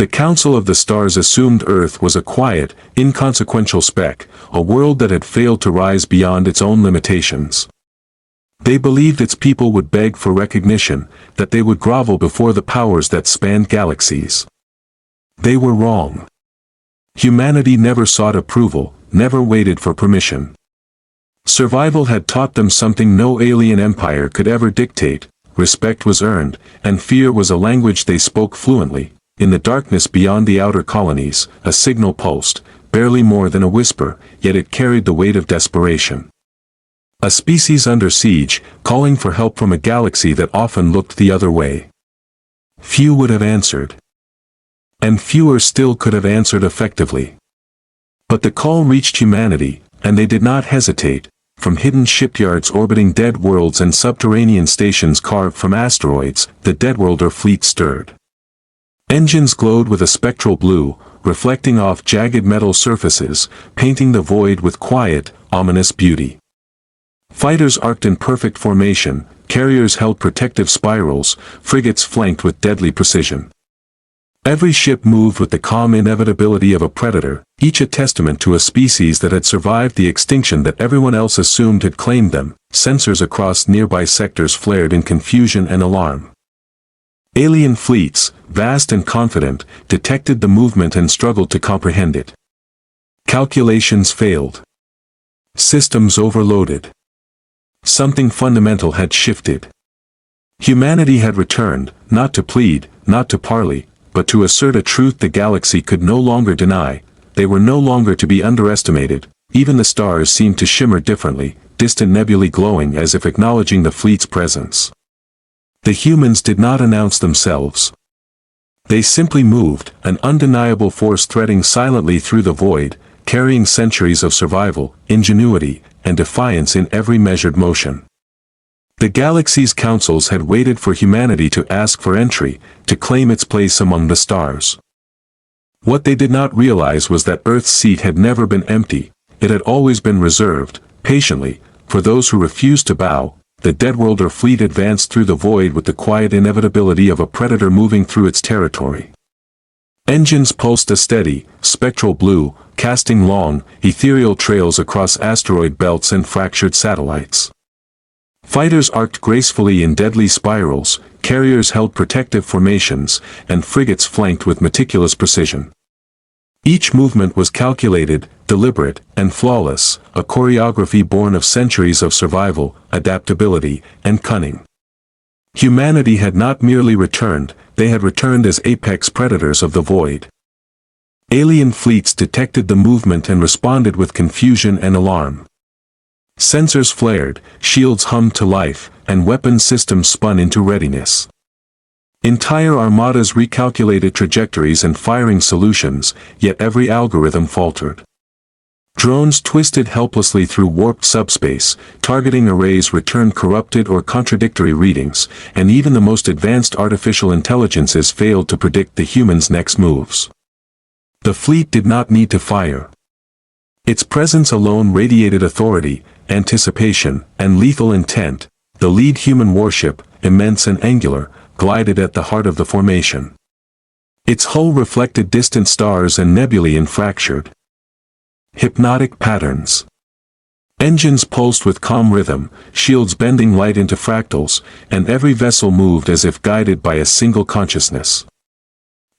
The Council of the Stars assumed Earth was a quiet, inconsequential speck, a world that had failed to rise beyond its own limitations. They believed its people would beg for recognition, that they would grovel before the powers that spanned galaxies. They were wrong. Humanity never sought approval, never waited for permission. Survival had taught them something no alien empire could ever dictate: respect was earned, and fear was a language they spoke fluently. In the darkness beyond the outer colonies, a signal pulsed, barely more than a whisper, yet it carried the weight of desperation. A species under siege, calling for help from a galaxy that often looked the other way. Few would have answered. And fewer still could have answered effectively. But the call reached humanity, and they did not hesitate. From hidden shipyards orbiting dead worlds and subterranean stations carved from asteroids, the Deadworlder fleet stirred. Engines glowed with a spectral blue, reflecting off jagged metal surfaces, painting the void with quiet, ominous beauty. Fighters arced in perfect formation, carriers held protective spirals, frigates flanked with deadly precision. Every ship moved with the calm inevitability of a predator, each a testament to a species that had survived the extinction that everyone else assumed had claimed them. Sensors across nearby sectors flared in confusion and alarm. Alien fleets, vast and confident, detected the movement and struggled to comprehend it. Calculations failed. Systems overloaded. Something fundamental had shifted. Humanity had returned, not to plead, not to parley, but to assert a truth the galaxy could no longer deny. They were no longer to be underestimated. Even the stars seemed to shimmer differently, distant nebulae glowing as if acknowledging the fleet's presence. The humans did not announce themselves. They simply moved, an undeniable force threading silently through the void, carrying centuries of survival, ingenuity, and defiance in every measured motion. The galaxy's councils had waited for humanity to ask for entry, to claim its place among the stars. What they did not realize was that Earth's seat had never been empty. It had always been reserved, patiently, for those who refused to bow. The Deadworlder fleet advanced through the void with the quiet inevitability of a predator moving through its territory. Engines pulsed a steady, spectral blue, casting long, ethereal trails across asteroid belts and fractured satellites. Fighters arced gracefully in deadly spirals, carriers held protective formations, and frigates flanked with meticulous precision. Each movement was calculated, deliberate, and flawless, a choreography born of centuries of survival, adaptability, and cunning. Humanity had not merely returned, they had returned as apex predators of the void. Alien fleets detected the movement and responded with confusion and alarm. Sensors flared, shields hummed to life, and weapon systems spun into readiness. Entire armadas recalculated trajectories and firing solutions, yet every algorithm faltered. Drones twisted helplessly through warped subspace, targeting arrays returned corrupted or contradictory readings, and even the most advanced artificial intelligences failed to predict the humans' next moves. The fleet did not need to fire. Its presence alone radiated authority, anticipation, and lethal intent. The lead human warship, immense and angular, glided at the heart of the formation. Its hull reflected distant stars and nebulae in fractured, hypnotic patterns. Engines pulsed with calm rhythm, shields bending light into fractals, and every vessel moved as if guided by a single consciousness.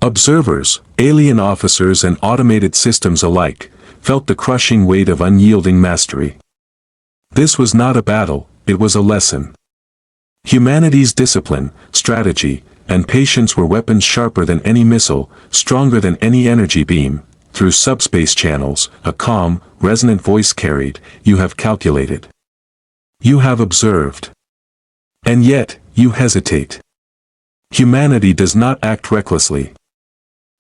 Observers, alien officers and automated systems alike, felt the crushing weight of unyielding mastery. This was not a battle, it was a lesson. Humanity's discipline, strategy, and patience were weapons sharper than any missile, stronger than any energy beam. Through subspace channels, a calm, resonant voice carried, "You have calculated. You have observed. And yet, you hesitate. Humanity does not act recklessly.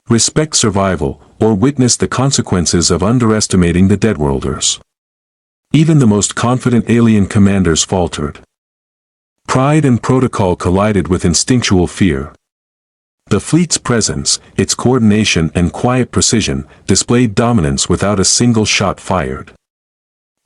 Respect survival, or witness the consequences of underestimating the Deadworlders." Even the most confident alien commanders faltered. Pride and protocol collided with instinctual fear. The fleet's presence, its coordination and quiet precision, displayed dominance without a single shot fired.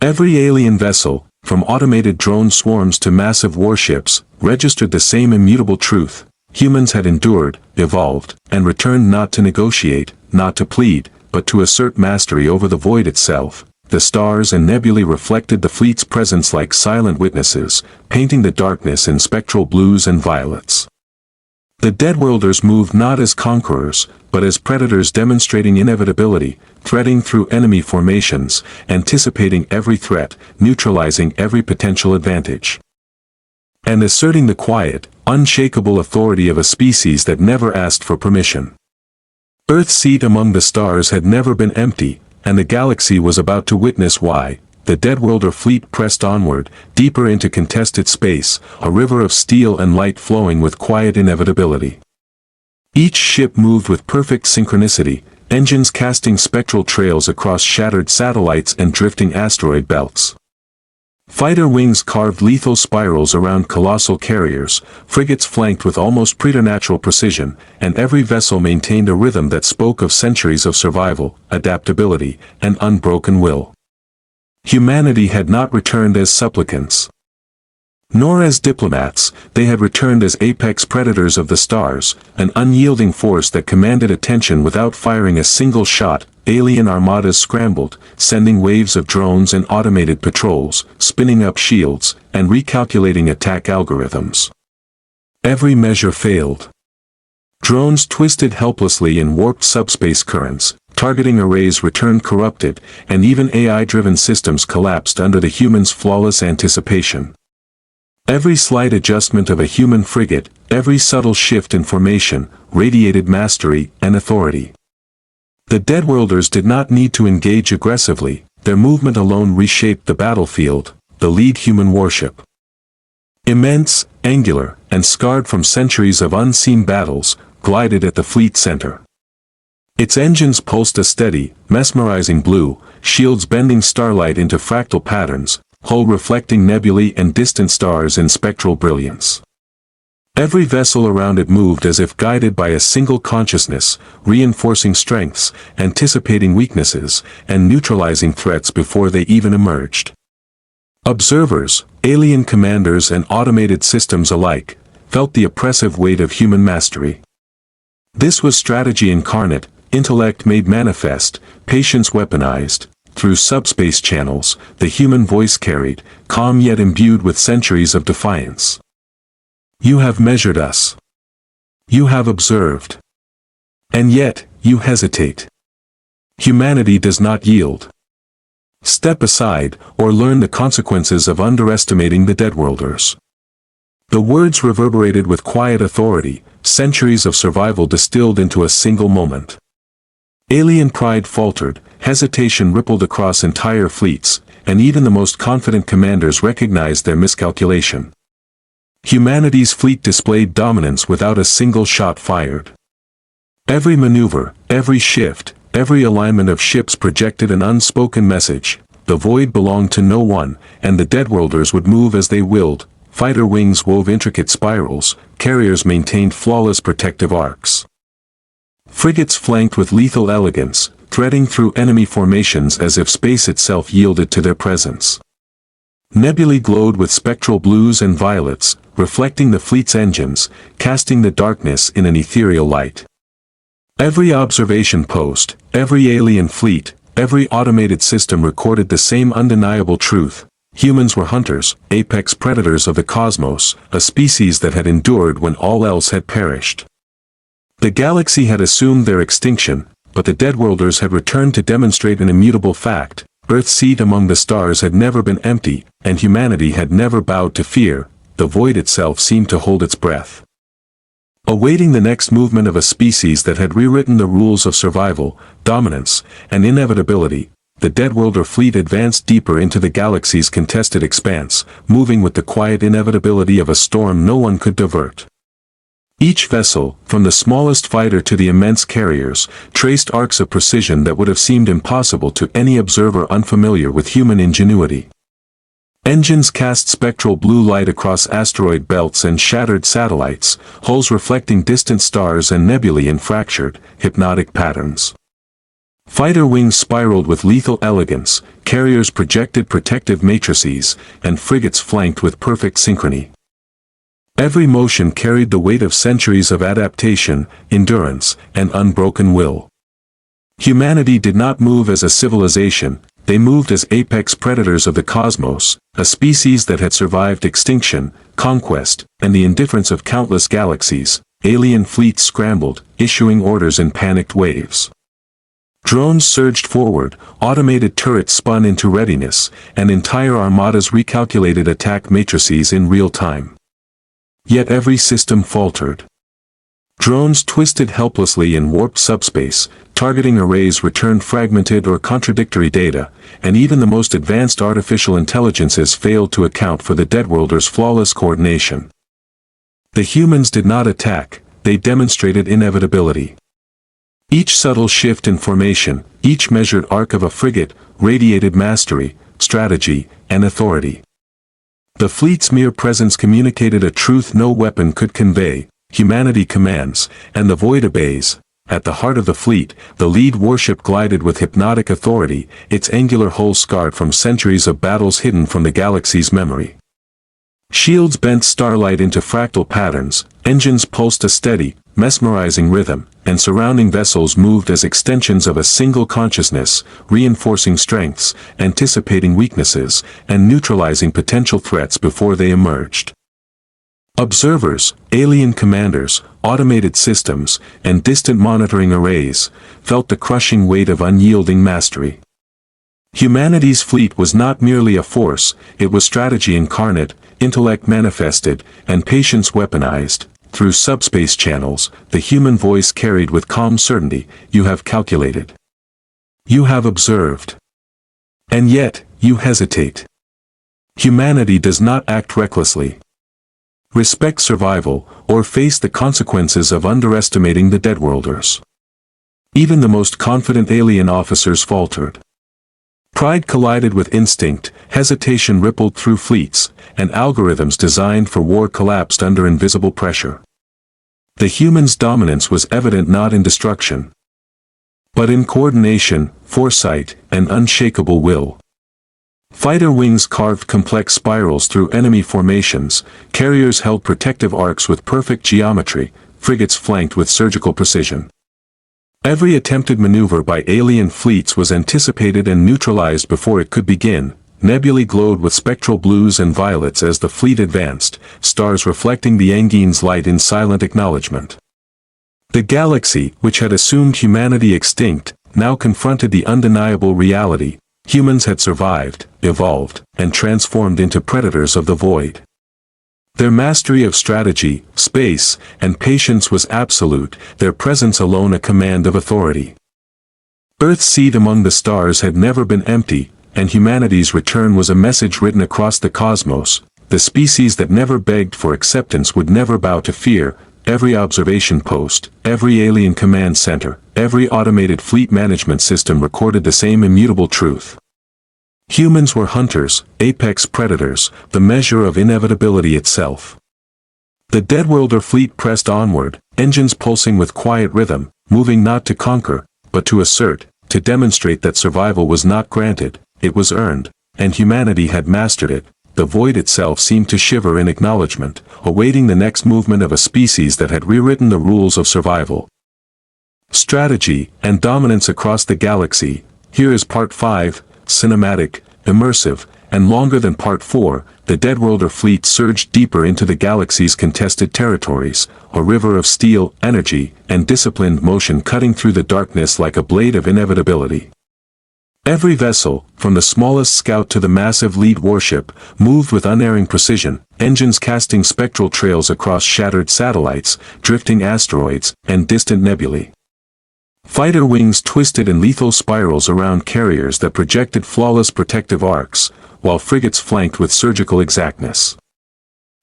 Every alien vessel, from automated drone swarms to massive warships, registered the same immutable truth: humans had endured, evolved, and returned not to negotiate, not to plead, but to assert mastery over the void itself. The stars and nebulae reflected the fleet's presence like silent witnesses, painting the darkness in spectral blues and violets. The Deadworlders moved not as conquerors, but as predators demonstrating inevitability, threading through enemy formations, anticipating every threat, neutralizing every potential advantage, and asserting the quiet, unshakable authority of a species that never asked for permission. Earth's seat among the stars had never been empty, and the galaxy was about to witness why. The Deadworlder fleet pressed onward, deeper into contested space, a river of steel and light flowing with quiet inevitability. Each ship moved with perfect synchronicity, engines casting spectral trails across shattered satellites and drifting asteroid belts. Fighter wings carved lethal spirals around colossal carriers, frigates flanked with almost preternatural precision, and every vessel maintained a rhythm that spoke of centuries of survival, adaptability, and unbroken will. Humanity had not returned as supplicants, nor as diplomats. They had returned as apex predators of the stars, an unyielding force that commanded attention without firing a single shot. Alien armadas scrambled, sending waves of drones and automated patrols, spinning up shields, and recalculating attack algorithms. Every measure failed. Drones twisted helplessly in warped subspace currents, targeting arrays returned corrupted, and even AI-driven systems collapsed under the humans' flawless anticipation. Every slight adjustment of a human frigate, every subtle shift in formation, radiated mastery and authority. The Deadworlders did not need to engage aggressively, their movement alone reshaped the battlefield, the lead human warship. Immense, angular, and scarred from centuries of unseen battles, glided at the fleet center. Its engines pulsed a steady, mesmerizing blue, shields bending starlight into fractal patterns, hull reflecting nebulae and distant stars in spectral brilliance. Every vessel around it moved as if guided by a single consciousness, reinforcing strengths, anticipating weaknesses, and neutralizing threats before they even emerged. Observers, alien commanders and automated systems alike, felt the oppressive weight of human mastery. This was strategy incarnate, intellect made manifest, patience weaponized. Through subspace channels, the human voice carried, calm yet imbued with centuries of defiance. You have measured us. You have observed. And yet, you hesitate. Humanity does not yield. Step aside, or learn the consequences of underestimating the Deadworlders. The words reverberated with quiet authority, centuries of survival distilled into a single moment. Alien pride faltered, hesitation rippled across entire fleets, and even the most confident commanders recognized their miscalculation. Humanity's fleet displayed dominance without a single shot fired. Every maneuver, every shift, every alignment of ships projected an unspoken message. The void belonged to no one, and the Deadworlders would move as they willed. Fighter wings wove intricate spirals, carriers maintained flawless protective arcs. Frigates flanked with lethal elegance, threading through enemy formations as if space itself yielded to their presence. Nebulae glowed with spectral blues and violets, reflecting the fleet's engines, casting the darkness in an ethereal light. Every observation post, every alien fleet, every automated system recorded the same undeniable truth. Humans were hunters, apex predators of the cosmos, a species that had endured when all else had perished. The galaxy had assumed their extinction, but the Deadworlders had returned to demonstrate an immutable fact. Earth's seat among the stars had never been empty, and humanity had never bowed to fear. The void itself seemed to hold its breath, awaiting the next movement of a species that had rewritten the rules of survival, dominance, and inevitability. The Deadworlder fleet advanced deeper into the galaxy's contested expanse, moving with the quiet inevitability of a storm no one could divert. Each vessel, from the smallest fighter to the immense carriers, traced arcs of precision that would have seemed impossible to any observer unfamiliar with human ingenuity. Engines cast spectral blue light across asteroid belts and shattered satellites, hulls reflecting distant stars and nebulae in fractured, hypnotic patterns. Fighter wings spiraled with lethal elegance, carriers projected protective matrices, and frigates flanked with perfect synchrony. Every motion carried the weight of centuries of adaptation, endurance, and unbroken will. Humanity did not move as a civilization, they moved as apex predators of the cosmos, a species that had survived extinction, conquest, and the indifference of countless galaxies. Alien fleets scrambled, issuing orders in panicked waves. Drones surged forward, automated turrets spun into readiness, and entire armadas recalculated attack matrices in real time. Yet every system faltered. Drones twisted helplessly in warped subspace, targeting arrays returned fragmented or contradictory data, and even the most advanced artificial intelligences failed to account for the Deadworlder's flawless coordination. The humans did not attack, they demonstrated inevitability. Each subtle shift in formation, each measured arc of a frigate, radiated mastery, strategy, and authority. The fleet's mere presence communicated a truth no weapon could convey: humanity commands, and the void obeys. At the heart of the fleet, the lead warship glided with hypnotic authority, its angular hull scarred from centuries of battles hidden from the galaxy's memory. Shields bent starlight into fractal patterns, engines pulsed a steady, mesmerizing rhythm, and surrounding vessels moved as extensions of a single consciousness, reinforcing strengths, anticipating weaknesses, and neutralizing potential threats before they emerged. Observers, alien commanders, automated systems, and distant monitoring arrays felt the crushing weight of unyielding mastery. Humanity's fleet was not merely a force, it was strategy incarnate, intellect manifested, and patience weaponized. Through subspace channels, the human voice carried with calm certainty: you have calculated. You have observed. And yet, you hesitate. Humanity does not act recklessly. Respect survival, or face the consequences of underestimating the Deadworlders. Even the most confident alien officers faltered. Pride collided with instinct, hesitation rippled through fleets, and algorithms designed for war collapsed under invisible pressure. The humans' dominance was evident not in destruction, but in coordination, foresight, and unshakable will. Fighter wings carved complex spirals through enemy formations, carriers held protective arcs with perfect geometry, frigates flanked with surgical precision. Every attempted maneuver by alien fleets was anticipated and neutralized before it could begin. Nebulae glowed with spectral blues and violets as the fleet advanced, stars reflecting the Engine's light in silent acknowledgement. The galaxy, which had assumed humanity extinct, now confronted the undeniable reality: humans had survived, evolved, and transformed into predators of the void. Their mastery of strategy, space, and patience was absolute, their presence alone a command of authority. Earth's seat among the stars had never been empty, and humanity's return was a message written across the cosmos: the species that never begged for acceptance would never bow to fear. Every observation post, every alien command center, every automated fleet management system recorded the same immutable truth. Humans were hunters, apex predators, the measure of inevitability itself. The Deadworlder fleet pressed onward, engines pulsing with quiet rhythm, moving not to conquer, but to assert, to demonstrate that survival was not granted, it was earned, and humanity had mastered it. The void itself seemed to shiver in acknowledgement, awaiting the next movement of a species that had rewritten the rules of survival. Strategy and dominance across the galaxy. Here is Part 5, cinematic, immersive, and longer than Part 4. The Deadworlder fleet surged deeper into the galaxy's contested territories, a river of steel, energy, and disciplined motion cutting through the darkness like a blade of inevitability. Every vessel, from the smallest scout to the massive lead warship, moved with unerring precision, engines casting spectral trails across shattered satellites, drifting asteroids, and distant nebulae. Fighter wings twisted in lethal spirals around carriers that projected flawless protective arcs, while frigates flanked with surgical exactness.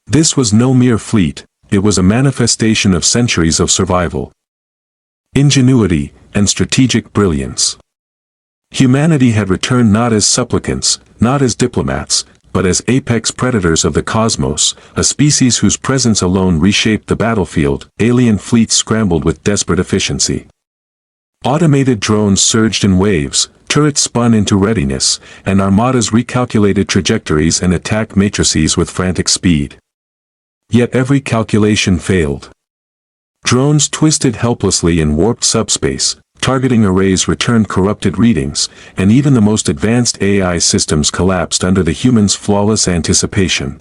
This was no mere fleet, it was a manifestation of centuries of survival, ingenuity, and strategic brilliance. Humanity had returned not as supplicants, not as diplomats, but as apex predators of the cosmos, a species whose presence alone reshaped the battlefield. Alien fleets scrambled with desperate efficiency. Automated drones surged in waves, turrets spun into readiness, and armadas recalculated trajectories and attack matrices with frantic speed. Yet every calculation failed. Drones twisted helplessly in warped subspace, targeting arrays returned corrupted readings, and even the most advanced AI systems collapsed under the humans' flawless anticipation.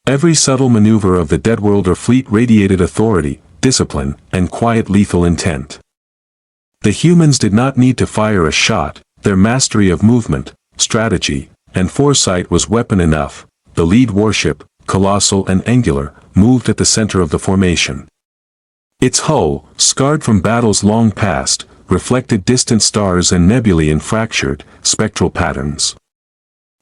Every subtle maneuver of the Deadworlder fleet radiated authority, discipline, and quiet lethal intent. The humans did not need to fire a shot, their mastery of movement, strategy, and foresight was weapon enough. The lead warship, colossal and angular, moved at the center of the formation. Its hull, scarred from battles long past, reflected distant stars and nebulae in fractured, spectral patterns.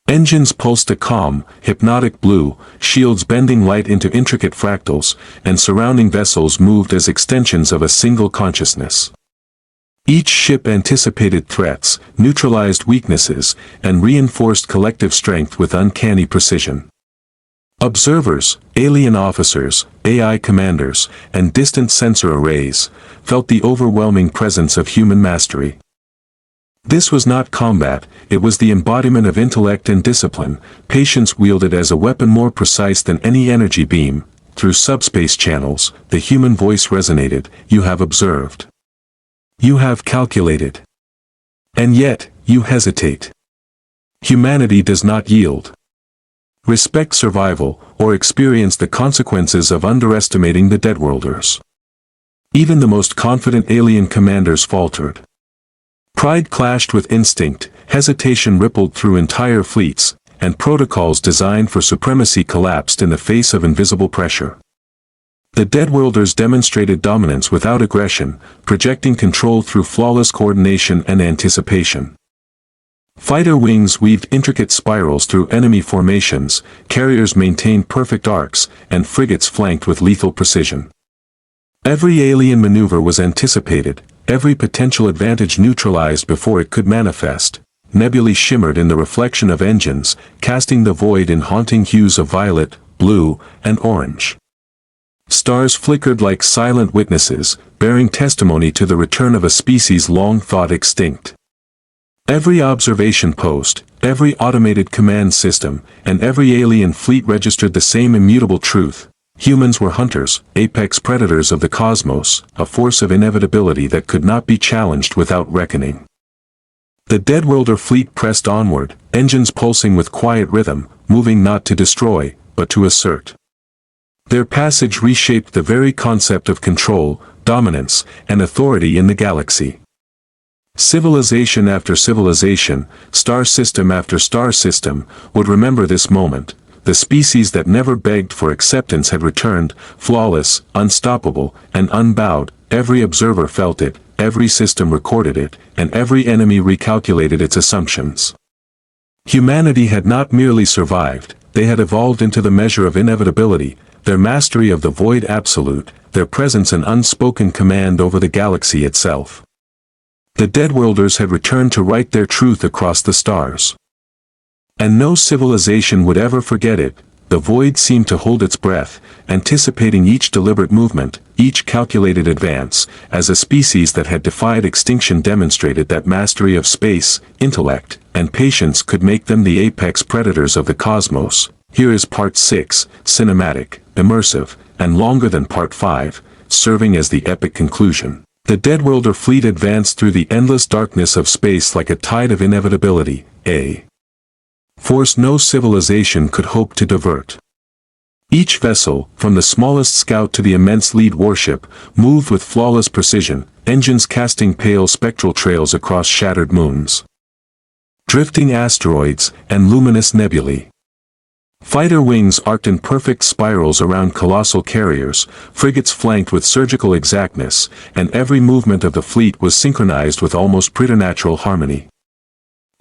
Engines pulsed a calm, hypnotic blue, shields bending light into intricate fractals, and surrounding vessels moved as extensions of a single consciousness. Each ship anticipated threats, neutralized weaknesses, and reinforced collective strength with uncanny precision. Observers, alien officers, AI commanders, and distant sensor arrays felt the overwhelming presence of human mastery. This was not combat, it was the embodiment of intellect and discipline, patience wielded as a weapon more precise than any energy beam. Through subspace channels, the human voice resonated, "You have observed. You have calculated. And yet, you hesitate. Humanity does not yield. Respect survival, or experience the consequences of underestimating the Deadworlders." Even the most confident alien commanders faltered. Pride clashed with instinct, hesitation rippled through entire fleets, and protocols designed for supremacy collapsed in the face of invisible pressure. The Deadworlders demonstrated dominance without aggression, projecting control through flawless coordination and anticipation. Fighter wings weaved intricate spirals through enemy formations, carriers maintained perfect arcs, and frigates flanked with lethal precision. Every alien maneuver was anticipated, every potential advantage neutralized before it could manifest. Nebulae shimmered in the reflection of engines, casting the void in haunting hues of violet, blue, and orange. Stars flickered like silent witnesses, bearing testimony to the return of a species long thought extinct. Every observation post, every automated command system, and every alien fleet registered the same immutable truth. Humans were hunters, apex predators of the cosmos, a force of inevitability that could not be challenged without reckoning. The Deadworlder fleet pressed onward, engines pulsing with quiet rhythm, moving not to destroy, but to assert. Their passage reshaped the very concept of control, dominance, and authority in the galaxy. Civilization after civilization, star system after star system, would remember this moment. The species that never begged for acceptance had returned, flawless, unstoppable, and unbowed. Every observer felt it, every system recorded it, and every enemy recalculated its assumptions. Humanity had not merely survived, they had evolved into the measure of inevitability, their mastery of the void absolute, their presence an unspoken command over the galaxy itself. The Deadworlders had returned to write their truth across the stars. And no civilization would ever forget it. The void seemed to hold its breath, anticipating each deliberate movement, each calculated advance, as a species that had defied extinction demonstrated that mastery of space, intellect, and patience could make them the apex predators of the cosmos. Here is Part 6, cinematic, immersive, and longer than Part 5, serving as the epic conclusion. The Deadworlder fleet advanced through the endless darkness of space like a tide of inevitability, a force no civilization could hope to divert. Each vessel, from the smallest scout to the immense lead warship, moved with flawless precision, engines casting pale spectral trails across shattered moons, drifting asteroids, and luminous nebulae. Fighter wings arced in perfect spirals around colossal carriers, frigates flanked with surgical exactness, and every movement of the fleet was synchronized with almost preternatural harmony.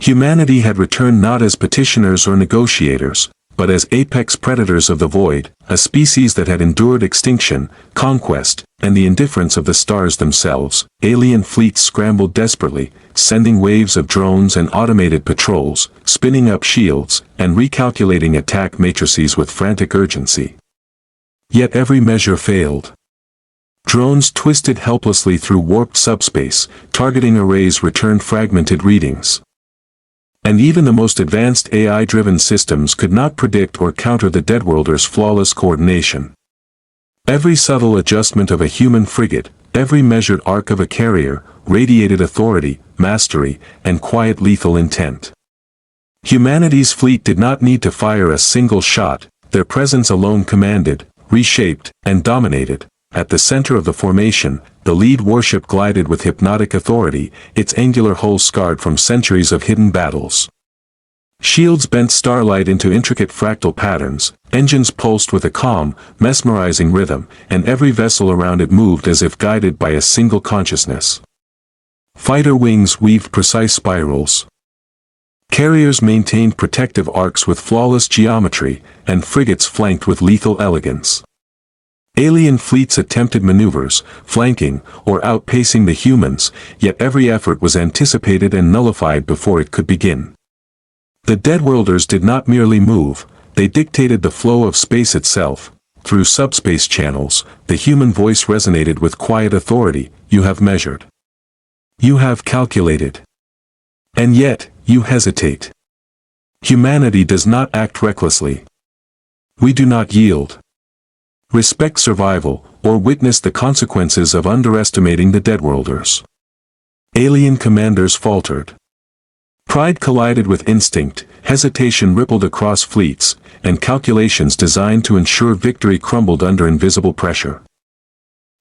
Humanity had returned not as petitioners or negotiators, but as apex predators of the void, a species that had endured extinction, conquest, and the indifference of the stars themselves. Alien fleets scrambled desperately, sending waves of drones and automated patrols, spinning up shields, and recalculating attack matrices with frantic urgency. Yet every measure failed. Drones twisted helplessly through warped subspace, targeting arrays returned fragmented readings. And even the most advanced AI-driven systems could not predict or counter the Deadworlder's flawless coordination. Every subtle adjustment of a human frigate, every measured arc of a carrier, radiated authority, mastery, and quiet lethal intent. Humanity's fleet did not need to fire a single shot, their presence alone commanded, reshaped, and dominated. At the center of the formation, the lead warship glided with hypnotic authority, its angular hull scarred from centuries of hidden battles. Shields bent starlight into intricate fractal patterns, engines pulsed with a calm, mesmerizing rhythm, and every vessel around it moved as if guided by a single consciousness. Fighter wings weaved precise spirals. Carriers maintained protective arcs with flawless geometry, and frigates flanked with lethal elegance. Alien fleets attempted maneuvers, flanking, or outpacing the humans, yet every effort was anticipated and nullified before it could begin. The Deadworlders did not merely move, they dictated the flow of space itself. Through subspace channels, the human voice resonated with quiet authority. You have measured. You have calculated. And yet, you hesitate. Humanity does not act recklessly. We do not yield. Respect survival, or witness the consequences of underestimating the Deadworlders. Alien commanders faltered. Pride collided with instinct, hesitation rippled across fleets, and calculations designed to ensure victory crumbled under invisible pressure.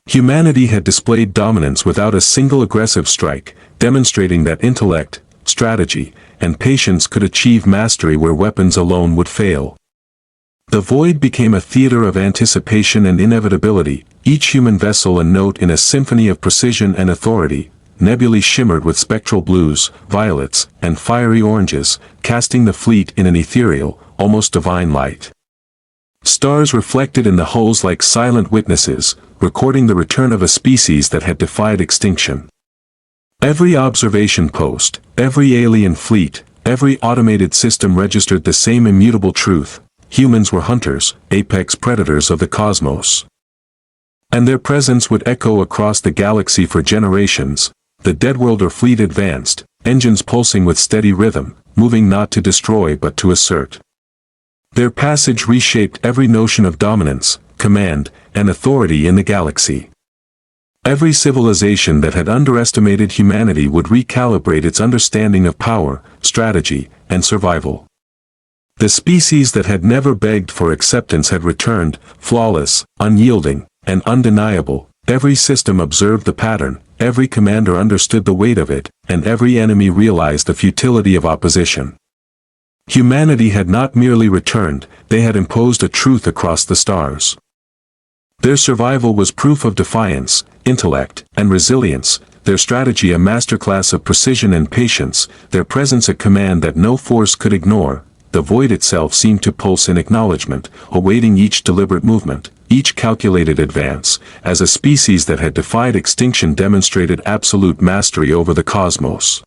Humanity had displayed dominance without a single aggressive strike, demonstrating that intellect, strategy, and patience could achieve mastery where weapons alone would fail. The void became a theater of anticipation and inevitability, each human vessel a note in a symphony of precision and authority. Nebulae shimmered with spectral blues, violets, and fiery oranges, casting the fleet in an ethereal, almost divine light. Stars reflected in the hulls like silent witnesses, recording the return of a species that had defied extinction. Every observation post, every alien fleet, every automated system registered the same immutable truth: humans were hunters, apex predators of the cosmos. And their presence would echo across the galaxy for generations. The Deadworlder fleet advanced, engines pulsing with steady rhythm, moving not to destroy but to assert. Their passage reshaped every notion of dominance, command, and authority in the galaxy. Every civilization that had underestimated humanity would recalibrate its understanding of power, strategy, and survival. The species that had never begged for acceptance had returned, flawless, unyielding, and undeniable. Every system observed the pattern, every commander understood the weight of it, and every enemy realized the futility of opposition. Humanity had not merely returned, they had imposed a truth across the stars. Their survival was proof of defiance, intellect, and resilience, their strategy a masterclass of precision and patience, their presence a command that no force could ignore. The void itself seemed to pulse in acknowledgement, awaiting each deliberate movement, each calculated advance, as a species that had defied extinction demonstrated absolute mastery over the cosmos.